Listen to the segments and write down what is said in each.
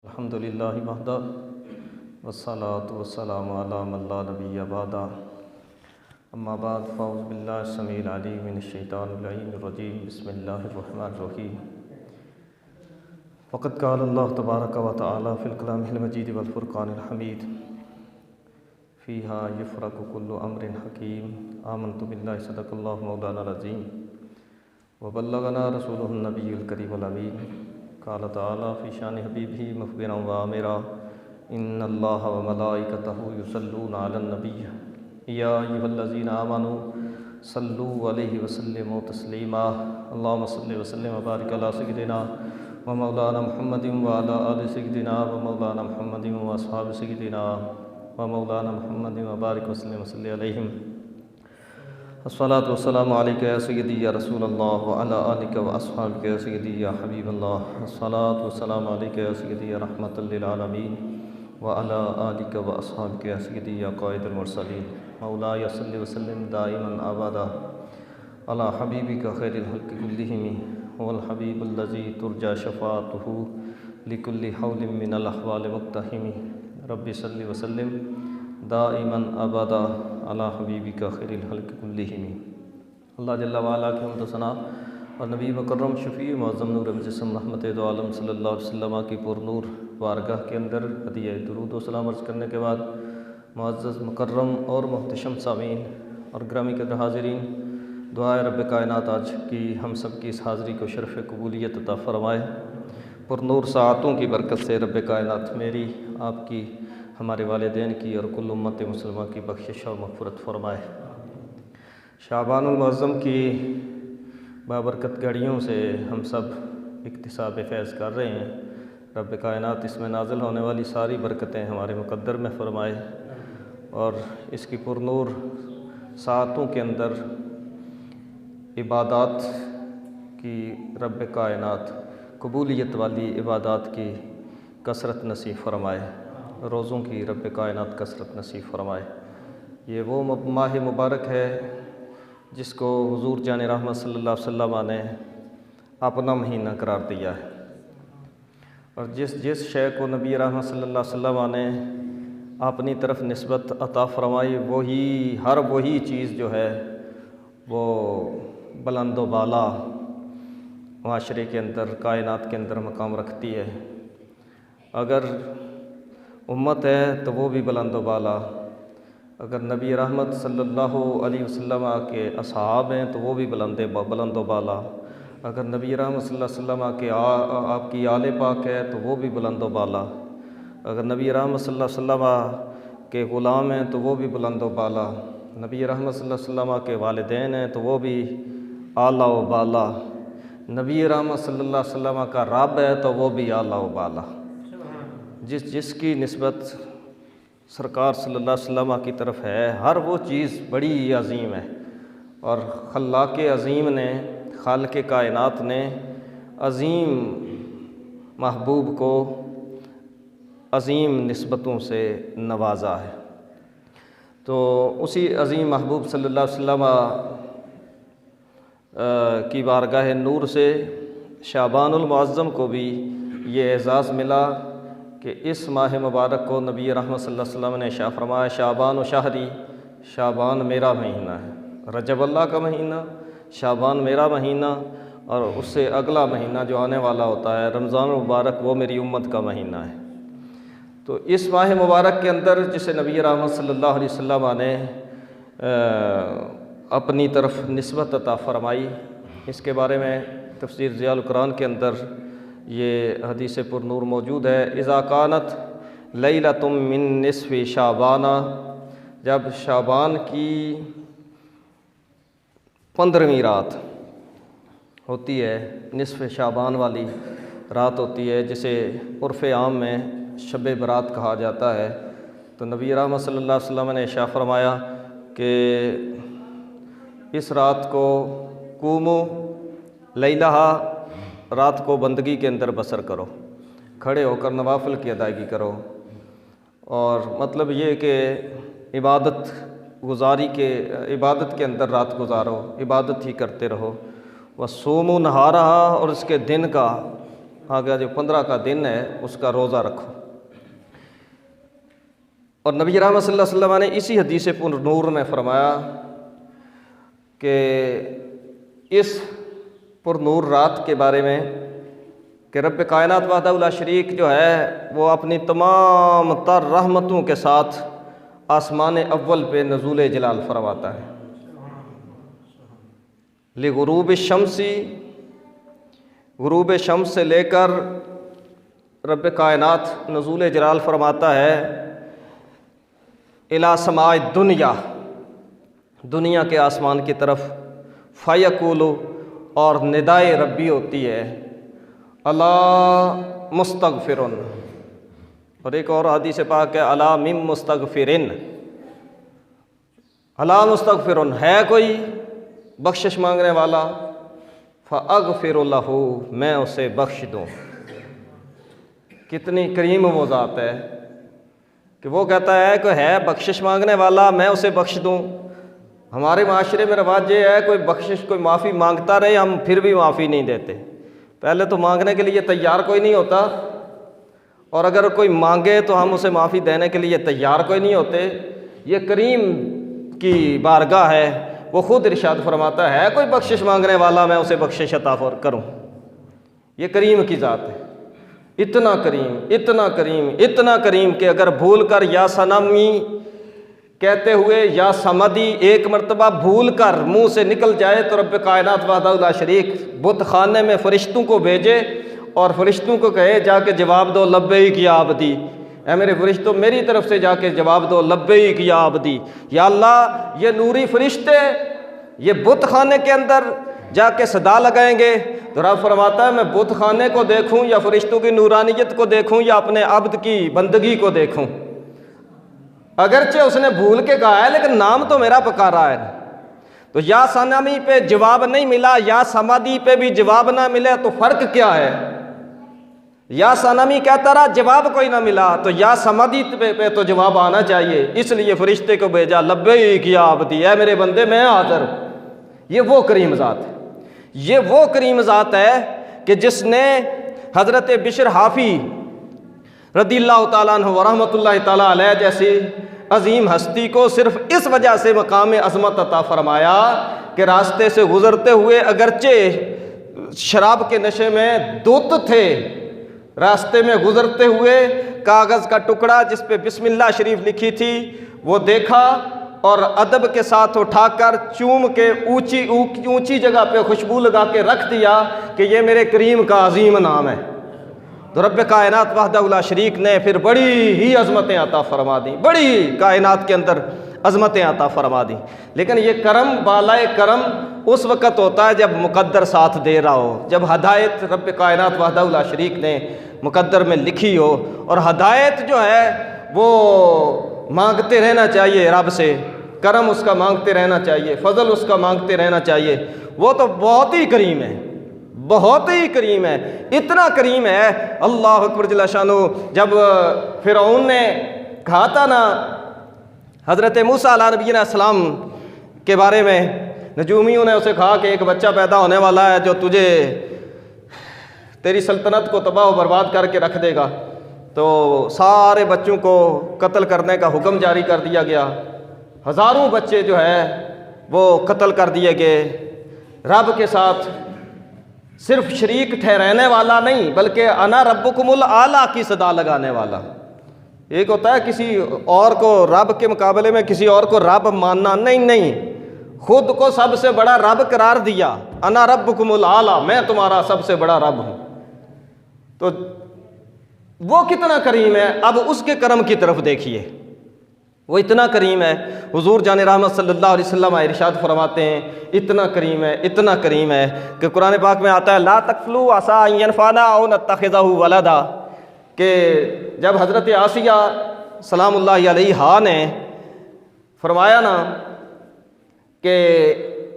अल्हम्दुलिल्लाहि वहदा वस्सलातु वस्सलामु अला मन ला नबिय्य बअदा अम्मा बाद फ़अऊज़ु बिल्लाहि समीइल अलीम मिनश शैतानिर रजीम बिस्मिल्लाहिर रहमानिर रहीम फ़क़द क़ाल अल्लाहु तबारक व तआला फ़िल कलामिल मजीद वल फ़ुरक़ानिल हमीद फ़ीहा युफ़रक़ु कुल्लु अम्रिन हकीम आमनतु बिल्लाहि सदक़ल्लाहु मौलानाल अज़ीम व बल्लगना रसूलुहुन नबियुल करीमुल अमीन क़ाल तआला फ़ी शानि हबीबिही मुख़बिरन व आमिरा इन्नल्लाहा व मलाइकतहु युसल्लूना अलन नबी या अय्युहल्लज़ीना आमनू सल्लू अलैहि व सल्लिमू तस्लीमा अल्लाहुम्मा सल्लि व सल्लिम व बारिक अला सय्यिदिना व मौलाना मुहम्मदिन व अला आलि सय्यिदिना व मौलाना मुहम्मदिन व अस्हाबि सय्यिदिना व मौलाना मुहम्मदिन व बारिक व सल्लिम व सल्लि अलैहिम अस्सलातु वस्सलामु अलैका या सय्यदी या रसूलल्लाह व अला आलिका व अस्हाबिका या सय्यदी या हबीबल्लाह अस्सलातु वस्सलामु अलैका या सय्यदी या रहमतल लिल आलमीन व अला आलिका व अस्हाबिका या सय्यदी या क़ाइदुल मुरसलीन मौलाया सल्लि व सल्लिम दाइमन अबदा अला हबीबिका खैरिल खल्क़ि कुल्लिहिम वल हबीबुल्लज़ी तुरजा शफ़ाअतुहु लिकुल्लि हौलिन मिनल अहवाल मुक़्तहिम रब्बि सल्लि व सल्लिम दाइमन अबदा अला हबीबिका खैरिल खल्क़ि कुल्लिहिम। अल्लाह जल्ला व अला की हम्द सना और नबी मुकर्रम शफ़ी मुअज़्ज़म नूर मुजस्सम रहमत दो आलम सल्लल्लाहु अलैहि वसल्लम की पुरनूर बारगाह के अंदर हदिया दुरूद व सलाम अर्ज़ करने के बाद मुअज़्ज़ज़ मुकर्रम और मुहतशम सामीन और ग्रामी कदर हाज़रीन, दुआए रब्ब कायनात आज की हम सब की इस हाज़री को शरफ़ कबूलियत अता फ़रमाए। पुरनूर साअतों की बरकत से रब्ब कायनात मेरी आपकी हमारे वालिदैन की और कुल उम्मत मुसलमान की बख्शिश और मग़फ़िरत फ़रमाए। शाबानुल मुअज़्ज़म की बाबरकत घड़ियों से हम सब इक्तिसाब फ़ैज़ कर रहे हैं। रब्ब कायनात इसमें नाज़िल होने वाली सारी बरकतें हमारे मुक़द्दर में फ़रमाए और इसकी पुरनूर साअतों के अंदर इबादात की रब्ब कायनात कबूलियत वाली इबादात की कसरत नसीब फ़रमाए, रोज़ों की रब्ब कायनात कसरत नसीब फ़रमाए। ये वो माह मुबारक है जिसको हुज़ूर जान रहमत सल्लल्लाहु अलैहि वसल्लम ने अपना महीना करार दिया है और जिस शय को नबी रहमत सल्लल्लाहु अलैहि वसल्लम ने अपनी तरफ निस्बत अता फ़रमाई वही चीज़ जो है वो बुलंद व बाला माशरे के अंदर कायनात के अंदर मकाम रखती है। अगर उम्मत है तो वो भी बुलंद व बाला, अगर नबी रहमत सल्लल्लाहु अलैहि वसल्लम के असहाब हैं तो वो भी बुलंद व बाला, अगर नबी रहमत सल्लल्लाहु अलैहि वसल्लम के आपकी आले पाक है तो वो भी बुलंद व बाला, अगर नबी रहमत सल्लल्लाहु अलैहि वसल्लम के ग़ुलाम हैं तो वो भी बुलंद व बाला, नबी रहमत सल्लल्लाहु अलैहि वसल्लम के वालिदैन हैं तो वो भी आला व बाला, नबी रहमत सल्लल्लाहु अलैहि वसल्लम का रब है तो वो भी आला व बाला। जिसकी निस्बत सरकार सल्लल्लाहु अलैहि वसल्लम की तरफ है हर वो चीज़ बड़ी अज़ीम है और खल्लाक़ अज़ीम ने खालिक़ कायनात ने अज़ीम महबूब को अज़ीम निस्बतों से नवाजा है। तो उसी अज़ीम महबूब सल्लल्लाहु अलैहि वसल्लम की बारगाह नूर से शाबानुल मुअज़्ज़म को भी ये एज़ाज़ मिला कि इस माह मुबारक को नबी रहमत सल्लल्लाहु अलैहि वसल्लम ने शाह फरमाया शाबान व शहरी, शाबान मेरा महीना है, रजब अल्लाह का महीना, शाबान मेरा महीना और उससे अगला महीना जो आने वाला होता है रमज़ान मुबारक वो मेरी उम्मत का महीना है। तो इस माह मुबारक के अंदर जिसे नबी रहमत सल्लल्लाहु अलैहि वसल्लम ने अपनी तरफ निस्बत अता फ़रमाई, इसके बारे में तफ़सीर ज़ियाउल कुरान के अंदर ये हदीस पुरनूर मौजूद है। इज़ा कानत लैलतुम मिन निस्फ़ि शाबाना, जब शाबान की 15वीं रात होती है, निस्फ़ शाबान वाली रात होती है जिसे उर्फ़ आम में शब बरात कहा जाता है, तो नबी रहमत सल्लल्लाहु अलैहि वसल्लम ने शाह फरमाया कि इस रात को कुमो लैलहा, रात को बंदगी के अंदर बसर करो, खड़े होकर नवाफिल की अदायगी करो और मतलब ये कि इबादत के अंदर रात गुजारो, इबादत ही करते रहो। व सोमो नहारहा, और इसके दिन का आगे जो 15 का दिन है उसका रोज़ा रखो। और नबी रहमत सल्लल्लाहु अलैहि वसल्लम ने इसी हदीस पुरनूर में फरमाया कि इस पुरनूर रात के बारे में कि रब कायनात वहदहू ला शरीक जो है वो अपनी तमाम तर रहमतों के साथ आसमान अव्वल पे नज़ूल जलाल फरमाता है। ले गुरूब शम्सी, गुरूब शम्स से लेकर रब कायनात नज़ूल जलाल फरमाता है इला समाए दुनिया, दुनिया के आसमान की तरफ। फ़यक़ूलु, और निदाए रब्बी होती है अला मुस्तगफिरुन, और एक और हदीस पाक है अला मिम मुस्तगफिरिन, अला मुस्तगफिरुन, है कोई बख्शिश मांगने वाला, फ़अग़फ़िरु लहू, मैं उसे बख्श दूँ। कितनी करीम वो ज़ात है कि वो कहता है कि है बख्शिश मांगने वाला, मैं उसे बख्श दूँ। हमारे माशरे में रवाज ये है कोई बख्शिश, कोई माफ़ी मांगता रहे, हम फिर भी माफ़ी नहीं देते। पहले तो मांगने के लिए तैयार कोई नहीं होता, और अगर कोई मांगे तो हम उसे माफ़ी देने के लिए तैयार कोई नहीं होते। ये करीम की बारगाह है, वो ख़ुद इरशाद फरमाता है कोई बख्शिश मांगने वाला, मैं उसे बख्शिश अता करूँ। ये करीम की ज़ात है, इतना करीम, इतना करीम, इतना करीम कि अगर भूल कर या सनमी कहते हुए या समदी एक मरतबा भूल कर मुँह से निकल जाए तो रब कायनात वहदहू ला शरीक बुत खाने में फ़रिश्तों को भेजे और फ़रिश्तों को कहे जाके जवाब दो लब्बैक या आबदी, ऐ मेरे फ़रिश्तों मेरी तरफ से जाके जवाब दो लब्बैक या आबदी। या अल्लाह, ये नूरी फ़रिश्ते ये बुत खाने के अंदर जाके सदा लगाएंगे तो रब फरमाता है मैं बुत खाने को देखूं या फ़रिश्तों की नूरानियत को देखूं या अपने अब्द की बंदगी को देखूं। अगरचे उसने भूल के कहा है लेकिन नाम तो मेरा पुकारा है। तो या सनमी पे जवाब नहीं मिला, या समाधि पे भी जवाब ना मिले तो फ़र्क क्या है? या सनमी कहता रहा जवाब कोई ना मिला, तो या समाधि पे तो जवाब आना चाहिए। इसलिए फ़रिश्ते को भेजा लब्बैक या आबदी, है मेरे बंदे मैं हाज़िर हूँ। ये वो करीम ज़ात है, ये वो करीम ज़ात है कि जिसने हज़रत बिशर हाफ़ी रज़ियल्लाहु ताला अन्हु व रहमतुल्लाहि ताला अलैह जैसी अजीम हस्ती को सिर्फ इस वजह से मकाम अज़मत अता फरमाया कि रास्ते से गुज़रते हुए अगरचे शराब के नशे में धुत थे, रास्ते में गुज़रते हुए कागज़ का टुकड़ा जिस पे बिस्मिल्लाह शरीफ लिखी थी वो देखा और अदब के साथ उठाकर चूम के ऊंची जगह पे खुशबू लगा के रख दिया कि ये मेरे करीम का अजीम नाम है। तो रब कायनात वहदहू ला शरीक ने फिर बड़ी ही अज़मतें अता फरमा दी, बड़ी कायनात के अंदर अज़मतें अता फरमा दी। लेकिन ये करम, बालाए करम उस वक़्त होता है जब मुक़द्दर साथ दे रहा हो, जब हदायत रब कायनात वहदहू ला शरीक ने मुक़द्दर में लिखी हो। और हदायत जो है वो मांगते रहना चाहिए रब से, करम उसका मांगते रहना चाहिए, फ़ज़ल उसका मांगते रहना चाहिए। वो तो बहुत ही करीम है, बहुत ही करीम है, इतना करीम है अल्लाह अकबर जल्ल शानो। जब फ़िरौन ने कहा था ना हज़रत मूसा अलैहि सलाम के बारे में, नजूमियों ने उसे कहा कि एक बच्चा पैदा होने वाला है जो तुझे तेरी सल्तनत को तबाह व बर्बाद करके रख देगा। तो सारे बच्चों को कत्ल करने का हुक्म जारी कर दिया गया, हज़ारों बच्चे जो है वो कत्ल कर दिए गए। रब के साथ सिर्फ शरीक ठहराने वाला नहीं बल्कि अना रब्बुकुमुल आला की सदा लगाने वाला। एक होता है किसी और को रब के मुकाबले में किसी और को रब मानना, नहीं, खुद को सबसे बड़ा रब करार दिया, अना रब्बुकुमुल आला, मैं तुम्हारा सबसे बड़ा रब हूँ। तो वो कितना करीम है, अब उसके करम की तरफ देखिए, वो इतना करीम है। हुजूर जान रहमत सल्लल्लाहु अलैहि वसल्लम इरशाद फरमाते हैं इतना करीम है, इतना करीम है कि कुरान पाक में आता है ला तकफलू असा अन यनफाना औ नत्तखिज़हु वलदा, कि जब हज़रत आसिया सलामुल्लाहि अलैहा ने फरमाया ना कि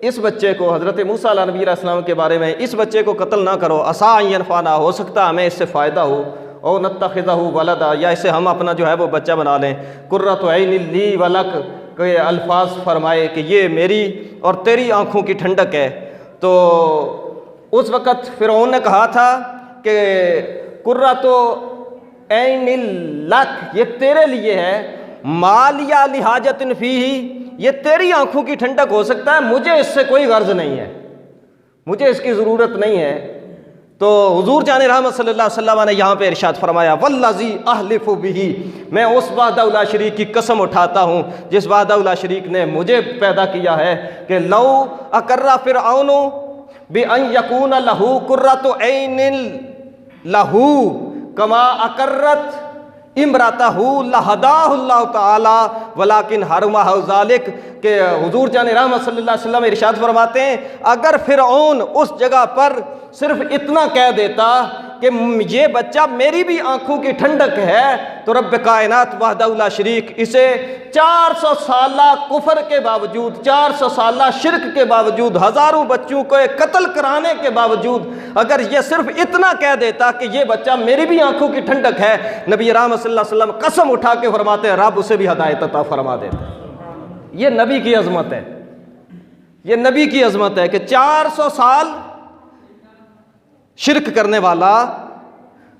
इस बच्चे को, हज़रत मूसा अलैहिस्सलाम के बारे में, इस बच्चे को कत्ल ना करो, असा अन यनफाना, हो सकता है हमें इससे फ़ायदा हो, और नत्तखिज़हु वलदा, या इसे हम अपना जो है वो बच्चा बना लें। कुर्रतु ऐनिन ली वलक के अल्फाज फरमाए कि ये मेरी और तेरी आँखों की ठंडक है। तो उस वक़्त फ़िरौन ने कहा था कि कुर्रतो ऐनिल लक, ये तेरे लिए है, मालिया लिहाजतिन फीही, ये तेरी आंखों की ठंडक हो सकता है, मुझे इससे कोई गर्ज नहीं है, मुझे इसकी ज़रूरत नहीं है। तो हुजूर जान रहमत सल्लल्लाहु अलैहि वसल्लम ने यहाँ पे इरशाद फरमाया, वल्लज़ी अहलिफु बिही, मैं उस वहदहु ला शरीक की कसम उठाता हूँ जिस वहदहु ला शरीक ने मुझे पैदा किया है, कि लौ अकर्रा फिरऔनु बि अन यकून लहू कुर्रतु ऐनिन लहू कमा अकर्रत इमरातहू लहदाहुल्लाहु तआला वलाकिन हरमहु ज़ालिक, के हुजूर जान रहमत सल्लल्लाहु अलैहि वसल्लम इरशाद फरमाते हैं, अगर फिरऔन उस जगह पर सिर्फ इतना कह देता कि ये बच्चा मेरी भी आंखों की ठंडक है, तो रब कायनात वहदहु ला शरीक इसे 400 साला कुफर के बावजूद, 400 साला शिरक के बावजूद, हज़ारों बच्चों को कत्ल कराने के बावजूद अगर ये सिर्फ इतना कह देता कि ये बच्चा मेरी भी आंखों की ठंडक है, नबी रहमत सल्लल्लाहु अलैहि वसल्लम कसम उठा के फरमाते हैं रब उसे भी हदायत अता फरमा देता है। ये नबी की अजमत है, ये नबी की अजमत है कि 400 साल शिरक करने वाला,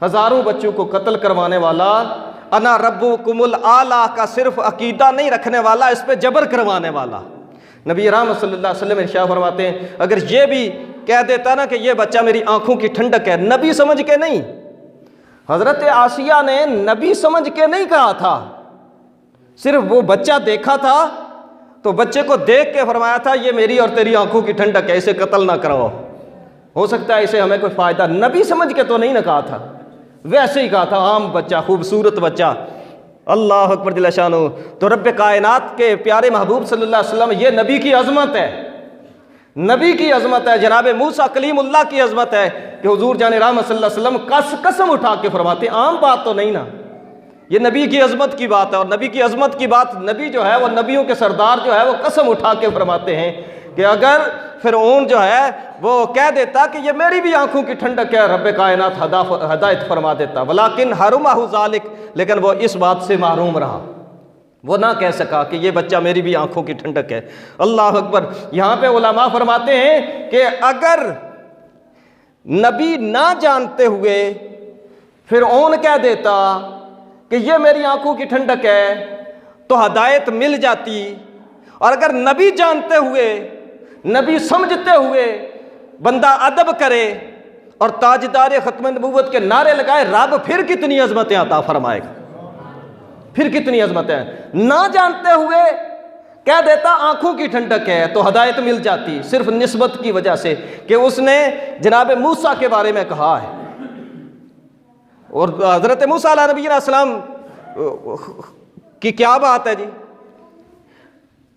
हजारों बच्चों को कत्ल करवाने वाला, अना रब्बुकुमुल आला का सिर्फ अकीदा नहीं रखने वाला, इस पे जबर करवाने वाला, नबी रहमत सल्लल्लाहु अलैहि वसल्लम इरशाद फरमाते हैं, अगर ये भी कह देता ना कि ये बच्चा मेरी आंखों की ठंडक है, नबी समझ के नहीं, हजरत आसिया ने नबी समझ के नहीं कहा था, सिर्फ वो बच्चा देखा था तो बच्चे को देख के फरमाया था ये मेरी और तेरी आंखों की ठंडक है, इसे कत्ल ना कराओ, हो सकता है इसे हमें कोई फायदा, नबी समझ के तो नहीं ना कहा था, वैसे ही कहा था, आम बच्चा, खूबसूरत बच्चा। अल्लाह अकबर जल्ल शानो। तो रब कायनात के प्यारे महबूब सल्लल्लाहु अलैहि वसल्लम, ये नबी की अजमत है, नबी की अजमत है, जनाब मूसा कलीमुल्लाह की अजमत है कि हुजूर जान रहमत सल्लल्लाहु अलैहि वसल्लम कसम उठा के फरमाते, आम बात तो नहीं ना, ये नबी की अजमत की बात है। और नबी की अजमत की बात, नबी जो है वो नबियों के सरदार जो है वो कसम उठा के फरमाते हैं कि अगर फिरऔन जो है वो कह देता कि ये मेरी भी आंखों की ठंडक है, रब कायनात हदायत फरमा देता, वलाकिन हरमहु ज़ालिक, लेकिन वो इस बात से महरूम रहा, वो ना कह सका कि ये बच्चा मेरी भी आंखों की ठंडक है। अल्लाह अकबर। यहाँ पे उलमा फरमाते हैं कि अगर नबी ना जानते हुए फिरऔन कह देता कि ये मेरी आंखों की ठंडक है तो हदायत मिल जाती, और अगर नबी जानते हुए, नबी समझते हुए बंदा अदब करे और ताजदार ख़त्म नबूवत के नारे लगाए, रब फिर कितनी अजमतें अता फरमाएगा, फिर कितनी अजमतें। ना जानते हुए कह देता आंखों की ठंडक है तो हदायत मिल जाती, सिर्फ निस्बत की वजह से कि उसने जनाब मूसा के बारे में कहा है। और हज़रत मूसा अलैहिस्सलाम की क्या बात है जी,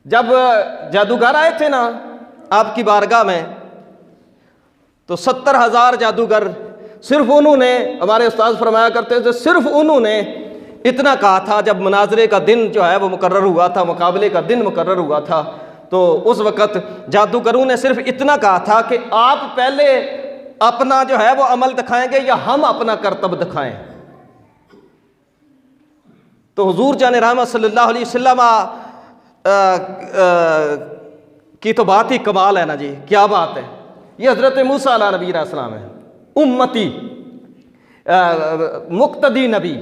जब जादूगर आए थे ना आपकी बारगाह में, तो 70,000 जादूगर, सिर्फ उन्होंने, हमारे उस्ताद फरमाया करते थे, सिर्फ उन्होंने इतना कहा था, जब मुनाजरे का दिन जो है वो मुकर्रर हुआ था, मुकाबले का दिन मुकर्रर हुआ था, तो उस वक़्त जादूगरों ने सिर्फ इतना कहा था कि आप पहले अपना जो है वो अमल दिखाएंगे या हम अपना कर्तव्य दिखाएं। तो हुजूर जान रहमत सल्लल्लाहु अलैहि वसल्लम की तो बात ही कमाल है ना जी, क्या बात है। ये हज़रत मूसा अलैहिस्सलाम है, उम्मती मुक्तदी नबी,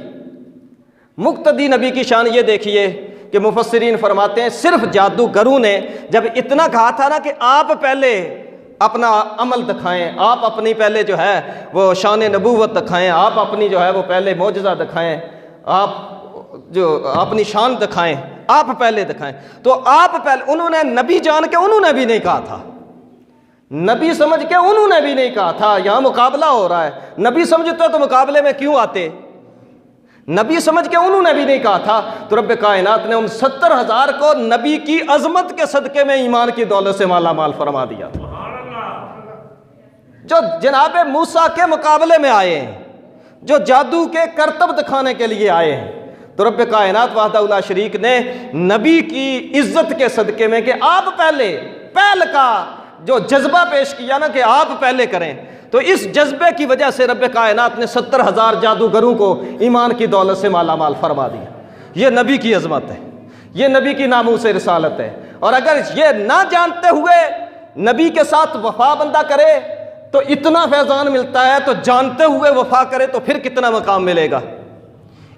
मुक्तदी नबी की शान ये देखिए कि मुफस्सिरीन फरमाते हैं सिर्फ जादूगरों ने जब इतना कहा था ना कि आप पहले अपना अमल दिखाएं, आप अपनी पहले जो है वो शान नबूवत दिखाएं, आप अपनी जो है वो पहले मौजज़ा दिखाएं, आप जो अपनी शान दिखाएं, आप पहले दिखाएं, तो आप पहले, उन्होंने नबी जान के उन्होंने भी नहीं कहा था, नबी समझ के उन्होंने भी नहीं कहा था। यहाँ मुकाबला हो रहा है, नबी समझते तो मुकाबले में क्यों आते, नबी समझ के उन्होंने भी नहीं कहा था। तो रब कायनात ने उन 70,000 को नबी की अजमत के सदके में ईमान की दौलत से माला माल फरमा दिया, जो जनाब मूसा के मुकाबले में आए हैं, जो जादू के करतब दिखाने के लिए आए हैं। तो रब कायनात वहदहु ला शरीक ने नबी की इज्जत के सदके में कि आप पहल का जो जज्बा पेश किया ना कि आप पहले करें, तो इस जज्बे की वजह से रब कायनात ने 70,000 जादूगरों को ईमान की दौलत से माला माल फरमा दिया। ये नबी की अजमत है, ये नबी की नामूस रिसालत है। और अगर ये ना जानते हुए नबी के साथ वफा बंदा करे, तो इतना फैज़ान मिलता है, तो जानते हुए वफा करे तो फिर कितना मकाम मिलेगा।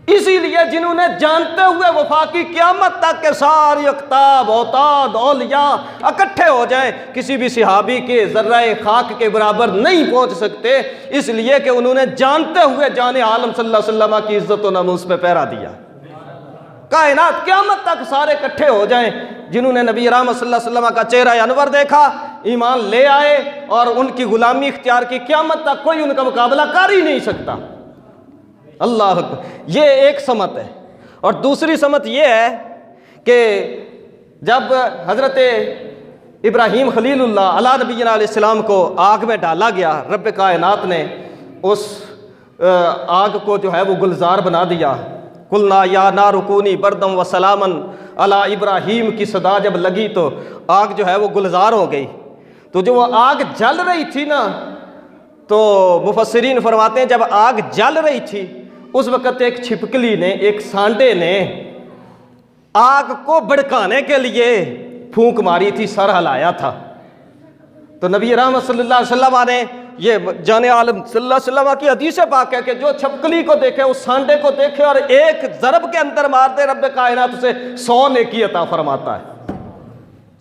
इसीलिए जिन्होंने जानते हुए वफा की, क़यामत तक के सारी अख्ताब, औताद, औलिया इकट्ठे हो जाएं, किसी भी सहाबी के ज़र्रा खाक के बराबर नहीं पहुंच सकते, इसलिए कि उन्होंने जानते हुए जाने आलम सल्लल्लाहु अलैहि वसल्लम की इज्जत व नमूस पे पहरा दिया। कायनात क़यामत तक सारे इकट्ठे हो जाएं, जिन्होंने नबी रहमत सल्लल्लाहु अलैहि वसल्लम का चेहरा अनवर देखा, ईमान ले आए और उनकी गुलामी इख्तियार की, क़यामत तक कोई उनका मुकाबला कर ही नहीं सकता। अल्लाह अकबर। ये एक समत है। और दूसरी समत ये है कि जब हज़रत इब्राहीम खलीलुल्लाह अला नबीना अलैहिस्सलाम को आग में डाला गया, रब कायनात ने उस आग को जो है वो गुलजार बना दिया। कुलना या नारुकूनी बरदम व सलामन अला इब्राहीम की सदा जब लगी तो आग जो है वो गुलजार हो गई। तो जो वो आग जल रही थी ना, तो मुफस्सिरीन फरमाते हैं जब आग जल रही थी उस वक़्त एक छिपकली ने, एक सांडे ने आग को भड़काने के लिए फूंक मारी थी, सर हिलाया था। तो नबी रहमत सल्लल्लाहु अलैहि वसल्लम ने, ये जाने आलम सल्लल्लाहु अलैहि वसल्लम की हदीस पाक है कि जो छिपकली को देखे, उस सांडे को देखे और एक ज़रब के अंदर मार दे, रब कायनात उसे 100 नेकी अता फरमाता है।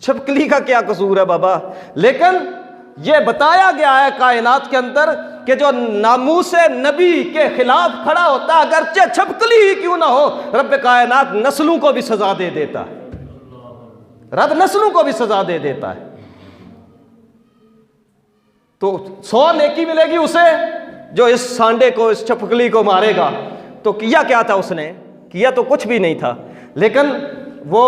छिपकली का क्या कसूर है बाबा। लेकिन ये बताया गया है कायनात के अंदर कि जो नामूसे नबी के खिलाफ खड़ा होता है, अगरचे छिपकली ही क्यों ना हो, रब कायनात नस्लों को भी सजा दे देता है। रब नस्लों को भी सजा दे देता है। तो 100 नेकी मिलेगी उसे जो इस सांडे को, इस छिपकली को मारेगा। तो किया क्या था उसने? किया तो कुछ भी नहीं था, लेकिन वो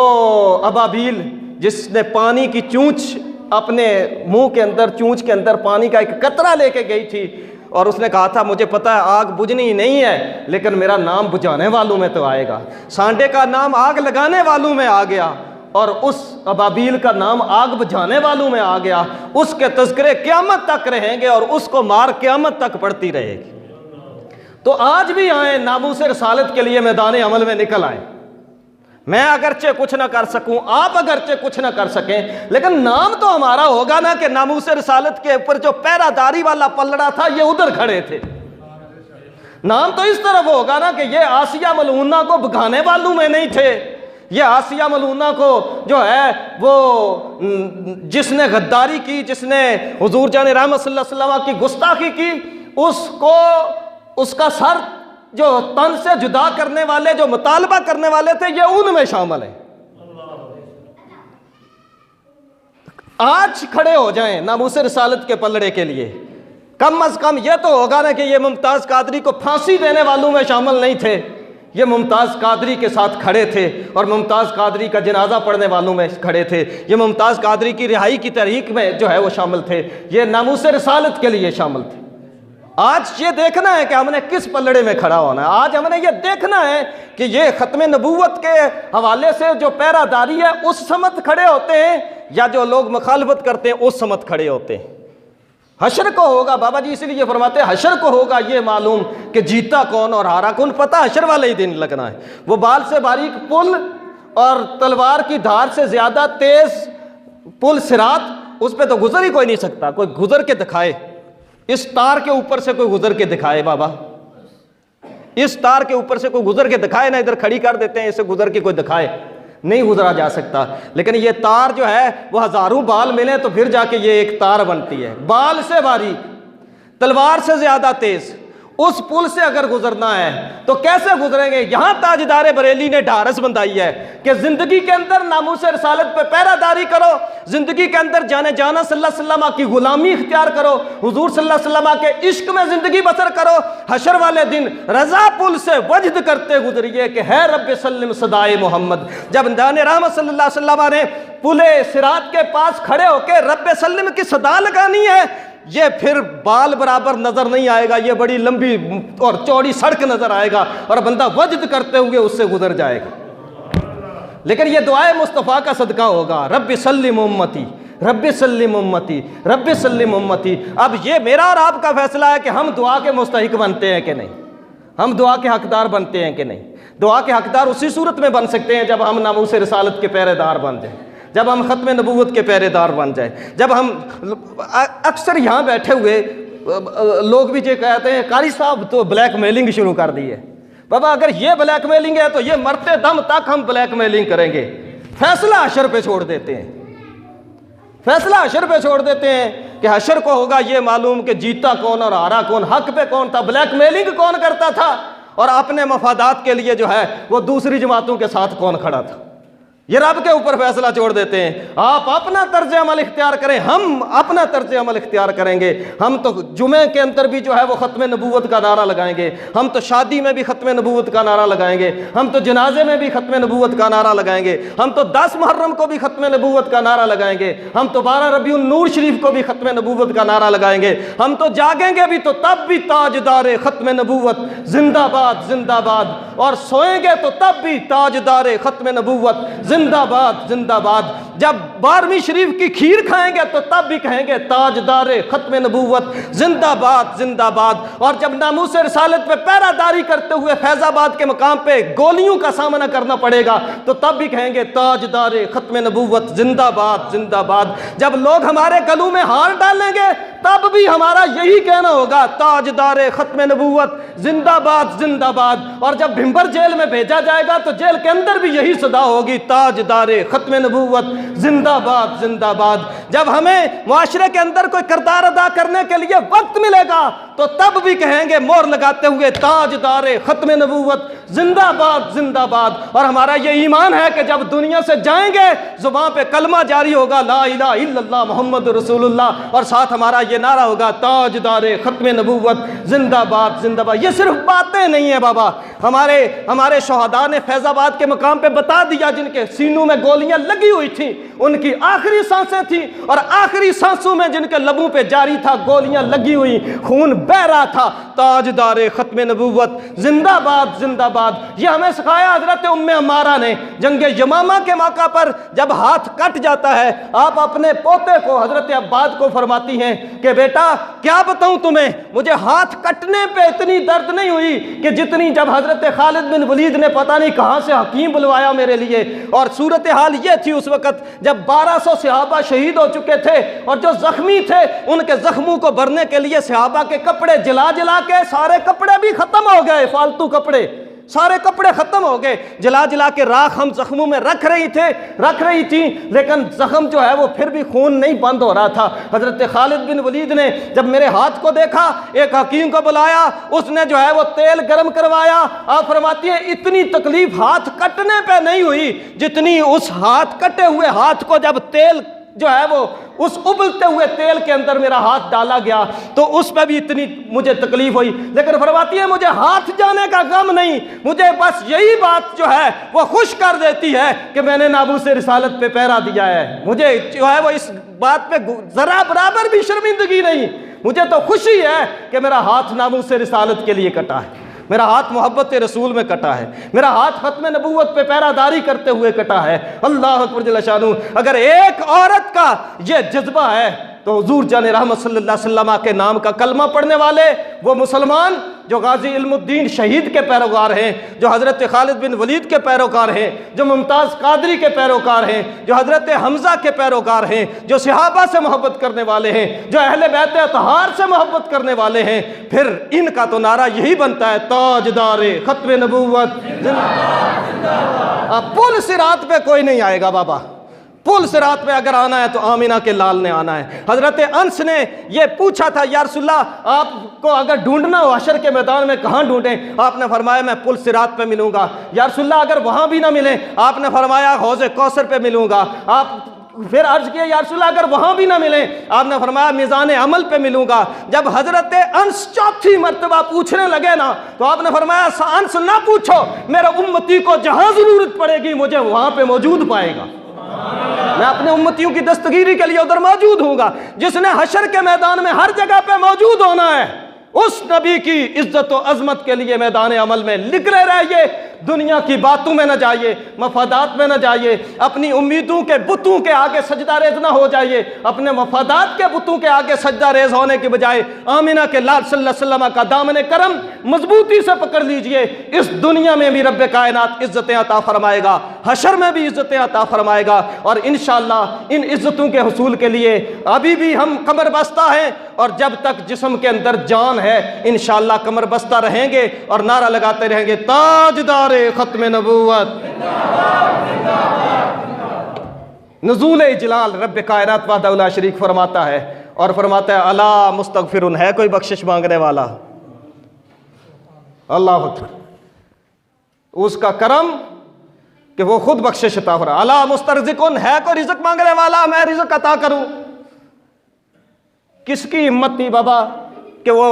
अबाबील जिसने पानी की चूंच अपने मुंह के अंदर, चूंच के अंदर पानी का एक कतरा लेके गई थी और उसने कहा था मुझे पता है आग बुझनी ही नहीं है, लेकिन मेरा नाम बुझाने वालों में तो आएगा। सांडे का नाम आग लगाने वालों में आ गया और उस अबाबील का नाम आग बुझाने वालों में आ गया। उसके तज़किरे क़यामत तक रहेंगे और उसको मार क़यामत तक पड़ती रहेगी। तो आज भी आए, नामूस रसालत के लिए मैदान अमल में निकल आए। मैं अगरचे कुछ ना कर सकूं, आप अगरचे कुछ ना कर सकें, लेकिन नाम तो हमारा होगा ना कि नामूस रसालत के ऊपर जो पहरादारी वाला पलड़ा था ये उधर खड़े थे। नाम तो इस तरफ होगा ना कि ये आसिया मलूना को भगाने वालों में नहीं थे। ये आसिया मलूना को जो है वो जिसने गद्दारी की, जिसने हुजूर जान रहमत सल्लल्लाहु अलैहि वसल्लम की गुस्ताखी की, उसको उसका सर जो तन से जुदा करने वाले, जो मुतालबा करने वाले थे, ये उनमें शामिल है। आज खड़े हो जाएं नामूस रसालत के पलड़े के लिए, कम अज कम ये तो होगा ना कि ये मुमताज़ कादरी को फांसी देने वालों में शामिल नहीं थे, ये मुमताज़ कादरी के साथ खड़े थे और मुमताज़ कादरी का जनाजा पढ़ने वालों में खड़े थे। ये मुमताज़ कादरी की रिहाई की तहरीक में जो है वो शामिल थे, ये नामूस रसालत के लिए शामिल थे। आज ये देखना है कि हमने किस पलड़े में खड़ा होना है। आज हमने ये देखना है कि ये ख़त्म नबूवत के हवाले से जो पहरादारी है उस समत खड़े होते हैं या जो लोग मुखालफत करते हैं उस समत खड़े होते हैं। हशर को होगा बाबा जी, इसलिए फरमाते हैं हशर को होगा ये मालूम कि जीता कौन और हारा कौन, पता हशर वाले ही दिन लगना है। वो बाल से बारीक पुल और तलवार की धार से ज़्यादा तेज़ पुल सिरात, उस पर तो गुजर ही कोई नहीं सकता। कोई गुजर के दिखाए, इस तार के ऊपर से कोई गुजर के दिखाए बाबा, इस तार के ऊपर से कोई गुजर के दिखाए ना, इधर खड़ी कर देते हैं, इसे गुजर के कोई दिखाए, नहीं गुजरा जा सकता। लेकिन ये तार जो है वो हजारों बाल मिले तो फिर जाके ये एक तार बनती है। बाल से बारीक, तलवार से ज्यादा तेज, उस पुल से अगर गुजरना है तो कैसे गुजरेंगे? यहां ताजदार बरेली ने ढारस बंधाई है कि जिंदगी के अंदर नामूस रसालत पे पहरादारी करो, जिंदगी के अंदर जाने जाना सल्लल्लाहु अलैहि वसल्लम की गुलामी इख्तियार करो, हुजूर सल्लल्लाहु अलैहि वसल्लम के इश्क में जिंदगी बसर करो। हशर वाले दिन रजा पुल से वजद करते गुजरिए कि है रब सल्लिम सदाए मोहम्मद। जब जाने रहमत सल्लल्लाहु अलैहि वसल्लम ने पुले सिरात के पास खड़े होकर रब सल्लिम की सदा लगानी है, ये फिर बाल बराबर नजर नहीं आएगा, ये बड़ी लंबी और चौड़ी सड़क नजर आएगा और बंदा वजद करते हुए उससे गुजर जाएगा। लेकिन ये दुआए मुस्तफ़ा का सदका होगा, रब्बि सल्लिम उम्मती, रब्बि सल्लिम उम्मती, रब्बि सल्लिम उम्मती। अब ये मेरा और आपका फैसला है कि हम दुआ के मुस्तहिक बनते हैं कि नहीं, हम दुआ के हकदार बनते हैं कि नहीं। दुआ के हकदार उसी सूरत में बन सकते हैं जब हम नामूस रसालत के पहरेदार बन जाए, जब हम ख़त्म नबूवत के पहरेदार बन जाए, जब हम अक्सर यहाँ बैठे हुए लोग भी ये कहते हैं कारी साहब तो ब्लैकमेलिंग शुरू कर दी है। बाबा अगर ये ब्लैकमेलिंग है तो ये मरते दम तक हम ब्लैकमेलिंग करेंगे। फैसला हशर पे छोड़ देते हैं, फैसला हशर पे छोड़ देते हैं कि हशर को होगा ये मालूम कि जीता कौन और हारा कौन, हक पे कौन था, ब्लैकमेलिंग कौन करता था और अपने मफादात के लिए जो है वो दूसरी जमातों के साथ कौन खड़ा था। ये रब के ऊपर फैसला छोड़ देते हैं। आप अपना तर्ज अमल इख्तियार करें, हम अपना तर्ज अमल इख्तियार करेंगे। हम तो जुमे के अंदर भी जो है वो ख़त्म नबूवत का नारा लगाएंगे, हम तो शादी में भी ख़त्म नबूवत का नारा लगाएंगे, हम तो जनाजे में भी ख़त्म नबूवत का नारा लगाएंगे, हम तो 10 मुहर्रम को भी ख़त्म नबूवत का नारा लगाएंगे, हम तो 12 रबीउन नूर शरीफ को भी ख़त्म नबूवत का नारा लगाएंगे। हम तो जागेंगे भी तो तब भी ताजदार ख़त्म नबूवत जिंदाबाद जिंदाबाद, और सोएंगे तो तब भी ताजदार ख़त्म नबूवत जिंदाबाद जिंदाबाद। जब 12वीं शरीफ की खीर खाएंगे तो तब भी कहेंगे ताजदार ख़त्म नबूवत जिंदाबाद जिंदाबाद। और जब नामूस रिसालत पे पहरादारी करते हुए फैज़ाबाद के मकाम पे गोलियों का सामना करना पड़ेगा तो तब भी कहेंगे ताजदार ख़त्म नबूवत जिंदाबाद जिंदाबाद। जब लोग हमारे गलों में हार डालेंगे तब भी हमारा यही कहना होगा ताजदार ख़त्म नबूवत जिंदाबाद जिंदाबाद। और जब भिंबर जेल में भेजा जाएगा तो जेल के अंदर भी यही सदा होगी ताजदार ख़त्म नबूवत जिंदाबाद जिंदाबाद। जब हमें मुआशरे के अंदर कोई किरदार अदा करने के लिए वक्त मिलेगा तो तब भी कहेंगे मोहर लगाते हुए ताजदार ख़त्म नबूवत जिंदाबाद जिंदाबाद। और हमारा ये ईमान है कि जब दुनिया से जाएंगे जुबान पे कलमा जारी होगा ला इलाहा इल्लल्लाह मुहम्मद रसूलुल्लाह, और साथ हमारा ये नारा होगा ताजदार ख़त्म नबूवत जिंदाबाद जिंदाबाद। ये सिर्फ बातें नहीं है बाबा, हमारे शहादा ने फैज़ाबाद के मकाम पे बता दिया, जिनके सीनों में गोलियां लगी हुई थी उनकी आखिरी सांसें थी, और आखिरी सांसों में जिनके लबों पे जारी था गोलियां लगी हुई, खून बह रहा था, ताजदार ख़त्म नबूवत जिंदाबाद जिंदाबाद। ये हमें सिखाया हजरत उम्मे अम्मारा ने जंगे यमामा के मौका पर। जब हाथ कट जाता है आप अपने पोते को हजरत अब्बाद को फरमाती हैं कि बेटा क्या बताऊं तुम्हें, मुझे हाथ कटने पे इतनी दर्द नहीं हुई कि जितनी जब हजरत खालिद बिन वलीद ने पता नहीं कहां से हकीम बुलवाया मेरे लिए। और सूरत हाल ये थी उस वक्त जब 1200 सहाबा शहीद हो चुके थे और जो जख्मी थे उनके जख्मों को भरने के लिए सहाबा के कपड़े जला जला के सारे कपड़े भी खत्म हो गए, फालतू कपड़े सारे कपड़े खत्म हो गए, जला जला के राख हम जख्मों में रख रही थी, लेकिन जख्म जो है वो फिर भी खून नहीं बंद हो रहा था। हजरत खालिद बिन वलीद ने जब मेरे हाथ को देखा, एक हकीम को बुलाया, उसने जो है वो तेल गर्म करवाया। आप फरमाती है इतनी तकलीफ हाथ कटने पे नहीं हुई जितनी उस हाथ कटे हुए हाथ को जब तेल जो है वो उस उबलते हुए तेल के अंदर मेरा हाथ डाला गया तो उस पर भी इतनी मुझे तकलीफ हुई। लेकिन फरमाती है मुझे हाथ जाने का गम नहीं, मुझे बस यही बात जो है वो खुश कर देती है कि मैंने नामूस रिसालत पे पहरा दिया है। मुझे जो है वो इस बात पे जरा बराबर भी शर्मिंदगी नहीं, मुझे तो खुशी है कि मेरा हाथ नामूस रिसालत के लिए कटा है, मेरा हाथ मोहब्बत रसूल में कटा है, मेरा हाथ ख़त्म नबूवत पे पहरादारी करते हुए कटा है। अल्लाह अकबर जल्ल शानू। अगर एक औरत का ये जज्बा है तो हुजूर जान रहमत सल्लल्लाहु अलैहि वसल्लम के नाम का कलमा पढ़ने वाले वो मुसलमान जो गाजी इल्मुद्दीन शहीद के पैरोकार हैं, जो हज़रत खालिद बिन वलीद के पैरोकार हैं, जो मुमताज़ कादरी के पैरोकार हैं, जो हज़रत हमज़ा के पैरोकार हैं, जो सहाबा से मोहब्बत करने वाले हैं, जो अहले बैत अतहार से मोहब्बत करने वाले हैं, फिर इनका तो नारा यही बनता है ताजदार ख़त्म नबूवत। अब पुल सिरात पे कोई नहीं आएगा बाबा, पुल सिरात पे अगर आना है तो आमिना के लाल ने आना है। हजरत अंस ने यह पूछा था या रसूलल्लाह आपको अगर ढूंढना हो हशर के मैदान में कहाँ ढूंढें? आपने फरमाया मैं पुल सिरात पे मिलूंगा। या रसूलल्लाह अगर वहाँ भी ना मिले आपने फरमाया हौज़े कौसर पे मिलूंगा। आप फिर अर्ज किया या रसूलल्लाह अगर वहाँ भी ना मिले आपने फरमाया मीज़ान अमल पे मिलूंगा। जब हजरत अंस चौथी मरतबा पूछने लगे ना तो आपने फरमाया अंस ना पूछो, मेरे उम्मती को जहाँ ज़रूरत पड़ेगी मुझे वहाँ पे मौजूद पाएगा, मैं अपने उम्मतियों की दस्तगीरी के लिए उधर मौजूद होऊंगा। जिसने हशर के मैदान में हर जगह पे मौजूद होना है उस नबी की इज्जत और अजमत के लिए मैदान अमल में निकले रहिए, दुनिया की बातों में न जाइए, मफादात में न जाइए, अपनी उम्मीदों के बुतों के आगे सजदा रेज न हो जाइए। अपने मफादात के बुतों के आगे सजदा रेज होने के बजाय आमिना के लाल सल्लल्लाहु अलैहि वसल्लम का दामन करम मजबूती से पकड़ लीजिए। इस दुनिया में भी रब्बे कायनात इज्जतें अता फरमाएगा, हशर में भी इज्जतें अता फरमाएगा। और इंशाअल्लाह इन इज्जतों के हुसूल के लिए अभी भी हम कमर बस्ता हैं, और जब तक जिस्म के अंदर जान है इंशाअल्लाह कमर बस्ता रहेंगे और नारा लगाते रहेंगे, ताजदारे खत्म नबूवत नुज़ूल इजलाल रब्बे कायनात वहदहू ला शरीक फरमाता है। और फरमाता है अला मुस्तगफिरुन, है कोई बख्शिश मांगने वाला? अल्लाह अकबर, उसका करम कि वो खुद बख्शिश अता फरमा। अला मुस्तरज़िकुन, है कोई रिज़्क़ मांगने वाला, मैं रिज़्क़ अता करूं। किसकी हिम्मत थी बाबा कि वो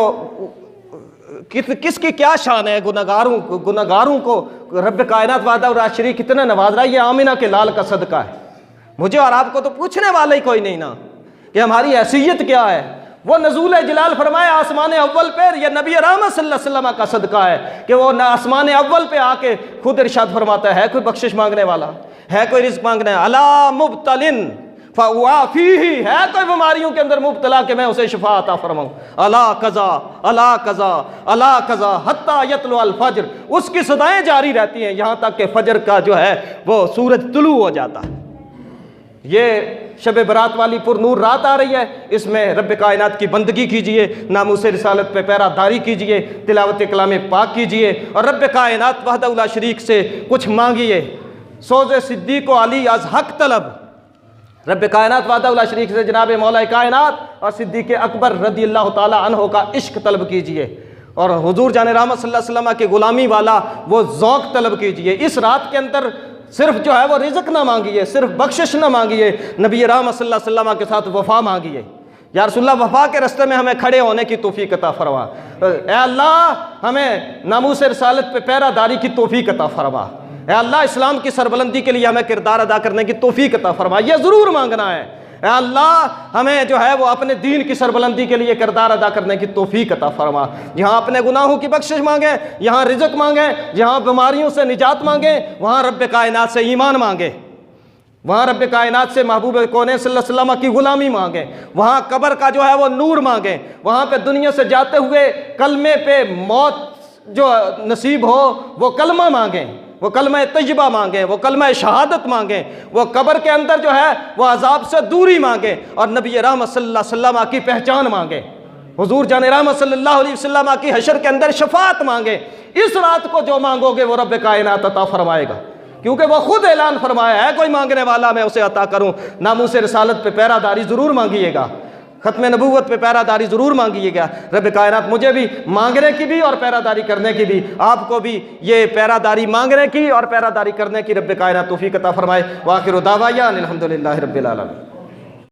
किसकी क्या शान है? गुनहगारों को रब्बे कायनात वहदहू ला शरीक कितना नवाज रहा है। ये आमिना के लाल का सदका है। मुझे और आपको तो पूछने वाला ही कोई नहीं ना कि हमारी हैसियत क्या है। वो नज़ूल जलाल फरमाए आसमान अव्वल पे, ये नबी रहमत सल्लल्लाहु अलैहि वसल्लम का सदका है कि वो आसमान अव्वल पे आके खुद इरशाद फरमाता है कोई बख्शिश मांगने वाला, है कोई रिज़्क़ मांगने, अला मुब्तलिन फवाफीही, है कोई बीमारियों के अंदर मुब्तला कि मैं उसे शिफा अता फरमाऊं। अला कज़ा अला कज़ा अला कज़ा हत्ता यतलु अल फज्र, उसकी सदाएं जारी रहती हैं यहाँ तक कि फजर का जो है वो सूरज तुलू हो जाता है। ये शब बरात वाली पुरनूर रात आ रही है, इसमें रब्बे कायनात की बंदगी कीजिए, नामूसे रिसालत पे पैरादारी कीजिए, तिलावत कलाम पाक कीजिए और रब्बे कायनात वहदहू ला शरीक से कुछ मांगिए। सोज़े सिद्दीक़ अली अज़ हक़ तलब, रब्बे कायनात वहदहू ला शरीक से जनाब मौला कायनात और सिद्दीक़ अकबर रज़ियल्लाहु ताला अन्हु का इश्क तलब कीजिए और हुज़ूर जान रहमत सल्लल्लाहु अलैहि वसल्लम के गुलामी वाला वो ज़ौक़ तलब कीजिए। इस रात के अंदर सिर्फ जो है वो रिज़्क़ ना मांगिए, सिर्फ बख्शिश ना मांगिए, नबी रहमत सल्लल्लाहु अलैहि वसल्लम के साथ वफ़ा मांगिए। या रसूलुल्लाह वफ़ा के रास्ते में हमें खड़े होने की तौफ़ीक़ अता फरमा। ए अल्लाह हमें नामूस रिसालत पे पैरादारी की तौफ़ीक़ अता फरमा। ए अल्लाह इस्लाम की सरबलंदी के लिए हमें किरदार अदा करने की तौफ़ीक़ अता फरमा। यह ज़रूर मांगना है। अल्लाह हमें जो है वो अपने दीन की सरबलंदी के लिए किरदार अदा करने की तौफ़ीक़ अता फरमा। यहाँ अपने गुनाहों की बख्शिश मांगे, यहाँ रिज़्क़ मांगे, जहाँ बीमारियों से निजात मांगे, वहाँ रब्बे कायनात से ईमान मांगे, वहाँ रब्बे कायनात से महबूब कौन सल्लल्लाहु अलैहि वसल्लम की गुलामी मांगे, वहाँ कब्र का जो है वो नूर मांगे, वहाँ पे दुनिया से जाते हुए कलमे पे मौत जो नसीब हो वो कलमा मांगे, वो कलमा तय्यबा मांगे, वो कलमा शहादत मांगे, वो कब्र के अंदर जो है वो अजाब से दूरी मांगे और नबी रहमत सल्लल्लाहु अलैहि वसल्लम की पहचान मांगे, हुजूर जान रहमत सल्लल्लाहु अलैहि वसल्लम की हशर के अंदर शफाअत मांगे। इस रात को जो मांगोगे वो रब्बे कायनात अता फरमाएगा, क्योंकि वो खुद ऐलान फरमाया है कोई मांगने वाला मैं उसे अता करूँ। नामूस रिसालत पे पैरादारी ज़रूर मांगिएगा, ख़त्म नबूवत पे पैरादारी ज़रूर मांगिएगा। रब्बे कायनात मुझे भी मांगने की भी और पैरादारी करने की भी, आपको भी ये पैरादारी मांगने की और पैरादारी करने की रब्बे कायनात तौफ़ीक़ अता फरमाए। व आखिरु दावाया अनिल हम्दुलिल्लाहि रब्बिल आलमीन।